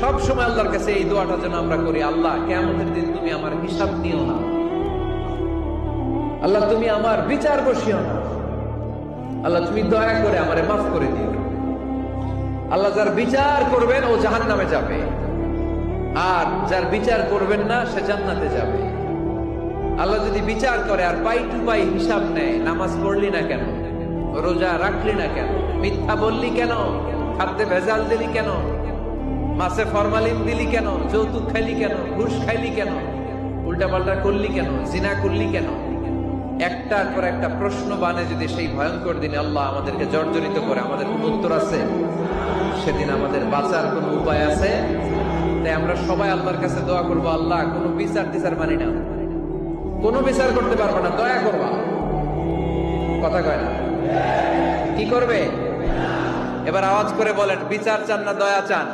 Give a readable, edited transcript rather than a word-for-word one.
সব সময় আল্লাহর কাছে এই দোয়াটা যেন আমরা করি, আল্লাহ কিয়ামতের দিন তুমি আমার হিসাব নিও না, আল্লাহ তুমি আমার বিচার বসিও না, আল্লাহ তুমি দয়া করে আমারে মাফ করে দিও। আল্লাহ যার বিচার করবেন ও জাহান্নামে যাবে, আর যার বিচার করবেন না সে জান্নাতে যাবে। আল্লাহ যদি বিচার করে আর পাই টু পাই হিসাব নেয়, নামাজ পড়লি না কেন, রোজা রাখলি না কেন, মিথ্যা বললি কেন, খাদ্যে ভেজাল দিলি কেন, মাছে ফরমালিন দিলি কেন, যৌতুক খাইলি কেন, ঘুষ খাইলি কেন, উল্টাপাল্টা করলি কেন, জিনা করলি কেন, একটার পর একটা প্রশ্ন বানে যদি সেই ভয়ঙ্কর দিনে আল্লাহ আমাদেরকে জর্জরিত করে, আমাদের কোন উত্তর আছে? সেদিন আমাদের বাঁচার কোন উপায় আছে? তাই আমরা সবাই আল্লাহর কাছে দোয়া করবো, আল্লাহ কোনো বিচার টিচার মানি না, কোনো বিচার করতে পারবো না, দয়া করবা। কথা কয় না? কি করবে? এবার আওয়াজ করে বলেন, বিচার চান না দয়া চান?